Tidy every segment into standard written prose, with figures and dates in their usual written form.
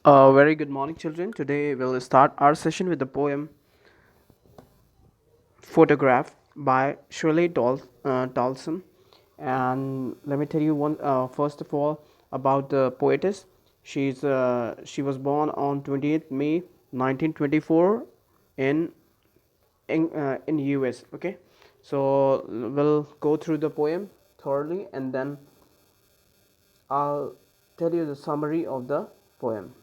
Very good morning, children. Today we'll start our session with the poem Photograph by Shirley Dawson. And let me tell you first of all about the poetess. She was born on 28th May 1924 in in US. Okay, so we'll go through the poem thoroughly and then I'll tell you the summary of the poem.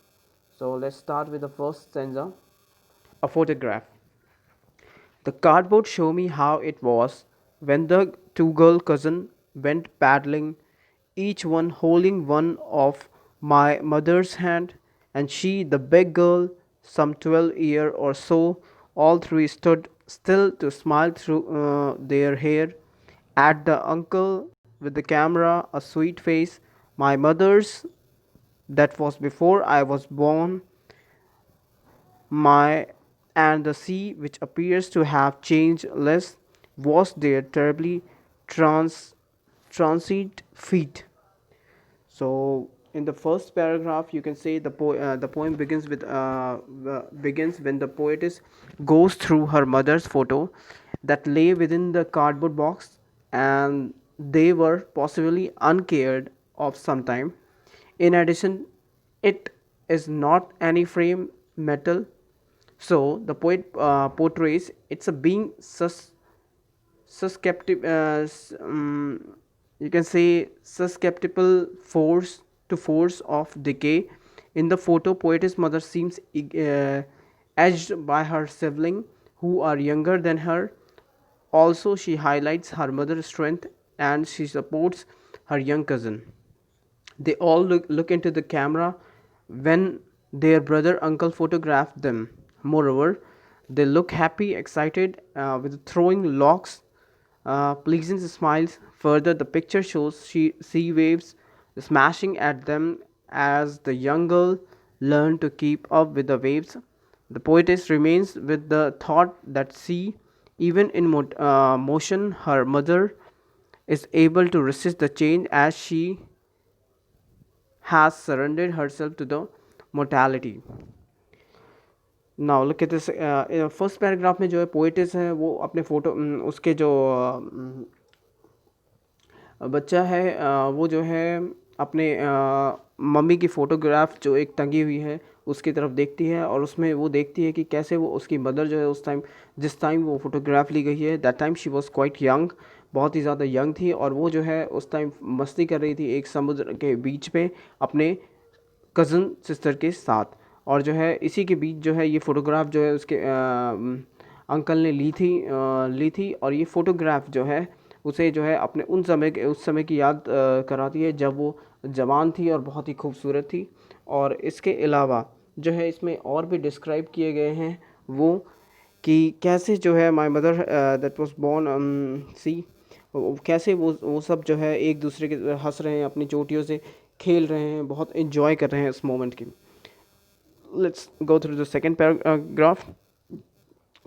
So let's start with the first stanza. A photograph. The cardboard showed me how it was when the two girl cousins went paddling, each one holding one of my mother's hand, and she, the big girl, some 12 year or so, all three stood still to smile through their hair at the uncle with the camera, a sweet face, my mother's that was before I was born, my and the sea, which appears to have changed less, was there terribly trans transient feet. So in the first paragraph, you can say the poem begins when the poetess goes through her mother's photo that lay within the cardboard box, and they were possibly uncared of sometime. In addition, it is not any frame metal, so the poet portrays it's a being susceptible, you can say susceptible force to force of decay. In the photo, poetess mother seems edged by her sibling who are younger than her. Also, she highlights her mother's strength and she supports her young cousin. They all look into the camera when their brother uncle photographed them. Moreover, they look happy, excited, with throwing locks, pleasant smiles. Further, the picture shows sea waves smashing at them as the young girl learned to keep up with the waves. The poetess remains with the thought that sea, even in motion, her mother is able to resist the change as she has surrendered herself to the mortality. Now look at this first paragraph में जो है poet's है वो अपने photo उसके जो बच्चा है वो जो है अपने मम्मी की फ़ोटोग्राफ जो एक टंगी हुई है उसकी तरफ देखती है और उसमें वो देखती है कि कैसे वो उसकी मदर जो है उस टाइम जिस टाइम वो फ़ोटोग्राफ ली गई है that time she was quite young, बहुत ही ज़्यादा यंग थी और वो जो है उस टाइम मस्ती कर रही थी एक समुद्र के बीच पे अपने कज़न सिस्टर के साथ। और जो है इसी के बीच जो है ये फ़ोटोग्राफ जो है उसके अंकल ने ली थी और ये फ़ोटोग्राफ जो है उसे जो है अपने उस समय की याद कराती है जब वो जवान थी और बहुत ही खूबसूरत थी। और इसके अलावा जो है इसमें और भी डिस्क्राइब किए गए हैं वो कि कैसे जो है my mother that was born see, कैसे वो सब जो है एक दूसरे के हंस रहे हैं, अपनी चोटियों से खेल रहे हैं, बहुत इन्जॉय कर रहे हैं इस मोमेंट की। Let's go through the second paragraph.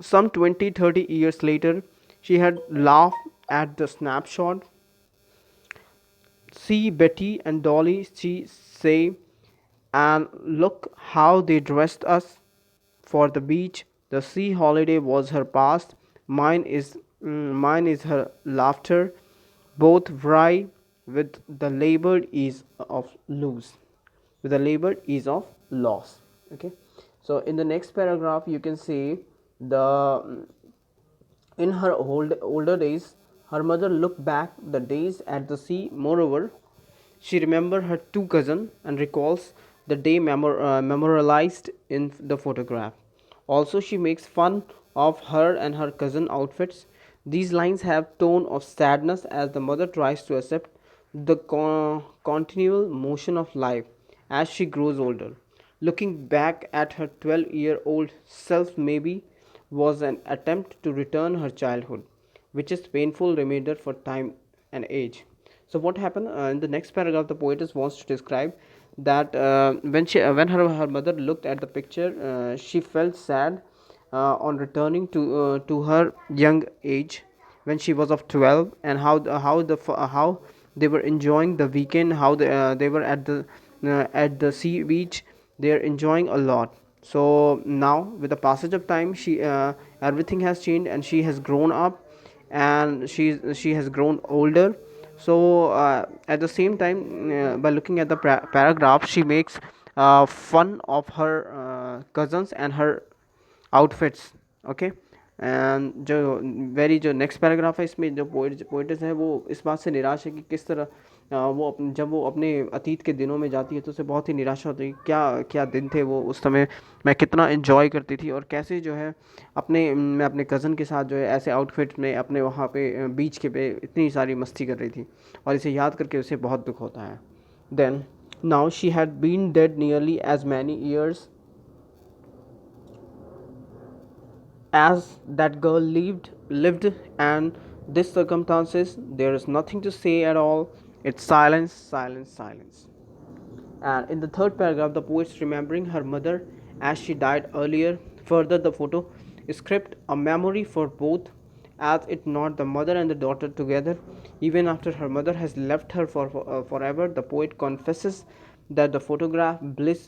Some 20-30 years later, she had laughed at the snapshot. See Betty and Dolly, she say, and look how they dressed us for the beach. The sea holiday was her past. Mine is her laughter. Both vary with the labored ease of lose, with the labored ease of loss. Okay, so in the next paragraph you can see the in her older days, her mother looked back the days at the sea. Moreover, she remembered her two cousins and recalls the day memorialized in the photograph. Also, she makes fun of her and her cousin outfits. These lines have tone of sadness as the mother tries to accept the continual motion of life as she grows older. Looking back at her 12-year-old self maybe was an attempt to return her childhood, which is painful reminder for time and age. So what happened in the next paragraph? The poetess wants to describe that when her mother looked at the picture, she felt sad on returning to her young age when she was of 12, and how they were enjoying the weekend, how they were at the sea beach, they are enjoying a lot. So now with the passage of time, she everything has changed and she has grown up, and she has grown older. So at the same time, by looking at the paragraph, she makes fun of her cousins and her outfits okay. And जो very जो next paragraph है, इसमें जो poet's है वो इस बात से निराश है कि किस तरह जब वो अपने अतीत के दिनों में जाती है तो उसे बहुत ही निराशा होती है। क्या क्या दिन थे वो, उस समय मैं कितना इन्जॉय करती थी, और कैसे जो है मैं अपने कज़न के साथ जो है ऐसे आउटफिट में अपने वहाँ पे बीच के पे इतनी सारी मस्ती कर रही थी, और इसे याद करके उसे बहुत दुख होता है। Then now she had been dead nearly as many years as that girl lived, and this circumstances there is nothing to say at all. It's silence, silence, silence. And in the third paragraph, the poet's remembering her mother as she died earlier. Further, the photo script a memory for both, as it not the mother and the daughter together. Even after her mother has left her forever, the poet confesses that the photograph bliss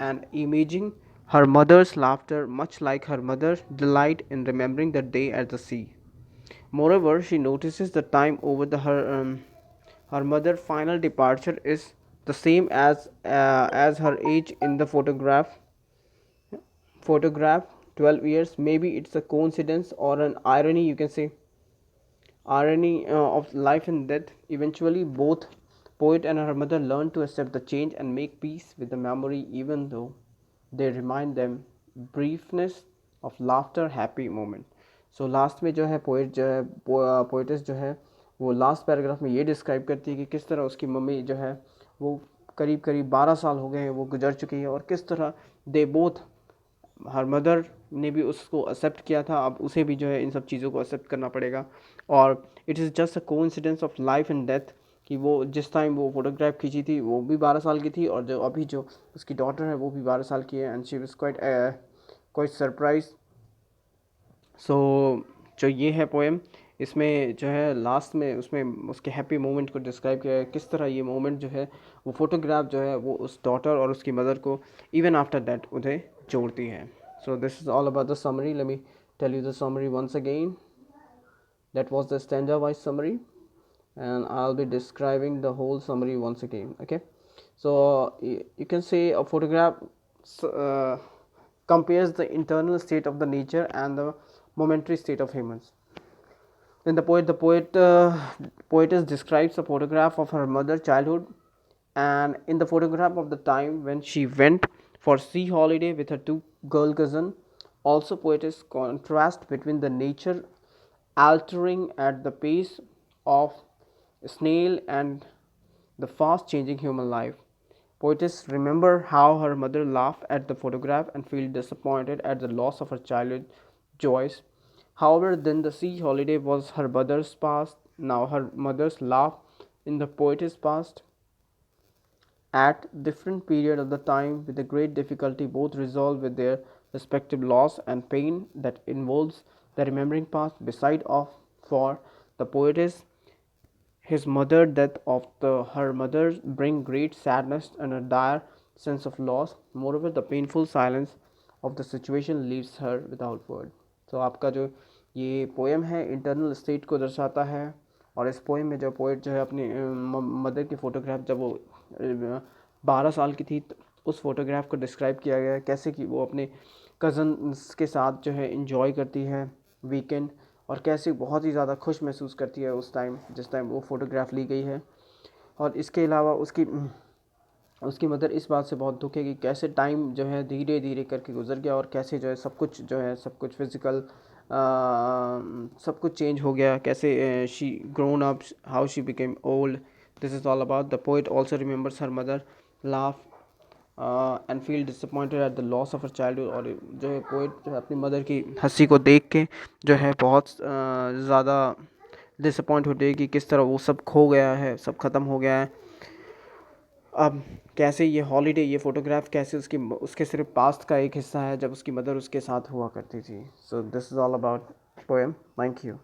and imaging her mother's laughter, much like her mother's delight in remembering the day at the sea. Moreover, she notices the time over her mother's final departure is the same as her age in the photograph 12 years. Maybe it's a coincidence or an irony, you can say irony of life and death. Eventually both poet and her mother learn to accept the change and make peace with the memory, even though they remind them briefness of laughter happy moment. So last में जो है poet जो है poet's जो है वो last paragraph में ये डिस्क्राइब करती है कि किस तरह उसकी मम्मी जो है वो करीब करीब 12 साल हो गए हैं वो गुजर चुकी है, और किस तरह दे बोथ हर मदर ने भी उसको एक्सेप्ट किया था, अब उसे भी जो है इन सब चीज़ों को एक्सेप्ट करना पड़ेगा। और it is just a coincidence of life and death कि वो जिस टाइम वो फोटोग्राफ खींची थी वो भी 12 साल की थी, और जो अभी जो उसकी डॉटर है वो भी 12 साल की है, and she was quite quite surprise. So जो ये है पोएम, इसमें जो है लास्ट में उसमें उसके हैप्पी मोमेंट को डिस्क्राइब किया है, किस तरह ये मोमेंट जो है वो फोटोग्राफ जो है वो उस डॉटर और उसकी मदर को इवन आफ्टर दैट उन्हें जोड़ती है। So this is all about the summary. Let me tell you the summary once again. That was the stanza wise summary, and I'll be describing the whole summary once again. Okay, so you can say a photograph uh, compares the internal state of the nature and the momentary state of humans. Then poetess describes a photograph of her mother childhood, and in the photograph of the time when she went for sea holiday with her two girl cousin. Also, poetess contrast between the nature altering at the pace of snail and the fast changing human life. Poetess remember how her mother laughed at the photograph and feel disappointed at the loss of her childhood joys. However, then the sea holiday was her mother's past. Now her mother's laugh in the poetess past. At different period of the time, with a great difficulty, both resolve with their respective loss and pain that involves the remembering past. Beside of for the poetess, his mother death of her mother bring great sadness and a dire sense of loss. Moreover, the painful silence of the situation leaves her without word. So आपका जो ये poem है internal state को दर्शाता है, और इस poem में जो पोइट जो है अपनी मदर की फ़ोटोग्राफ जब वो 12 साल की थी उस फोटोग्राफ को डिस्क्राइब किया गया है, कैसे कि वो अपने कज़न्स के साथ जो है इंजॉय करती है वीकेंड, और कैसे बहुत ही ज़्यादा खुश महसूस करती है उस टाइम जिस टाइम वो फ़ोटोग्राफ ली गई है। और इसके अलावा उसकी उसकी मदर इस बात से बहुत दुख है कि कैसे टाइम जो है धीरे धीरे करके गुजर गया, और कैसे जो है सब कुछ फिज़िकल सब कुछ चेंज हो गया, कैसे she grown up, how she became old. This is all about the poet also remembers her mother laugh and feel disappointed at the loss of her childhood. और जो है पोइट जो है अपनी मदर की हंसी को देख के जो है बहुत ज़्यादा डिसअपॉइंट होते हैं कि किस तरह वो सब खो गया है, सब ख़त्म हो गया है। अब कैसे ये हॉलीडे, ये फ़ोटोग्राफ कैसे उसके सिर्फ पास्ट का एक हिस्सा है जब उसकी मदर उसके साथ हुआ करती थी। सो this is all about poem. Thank you.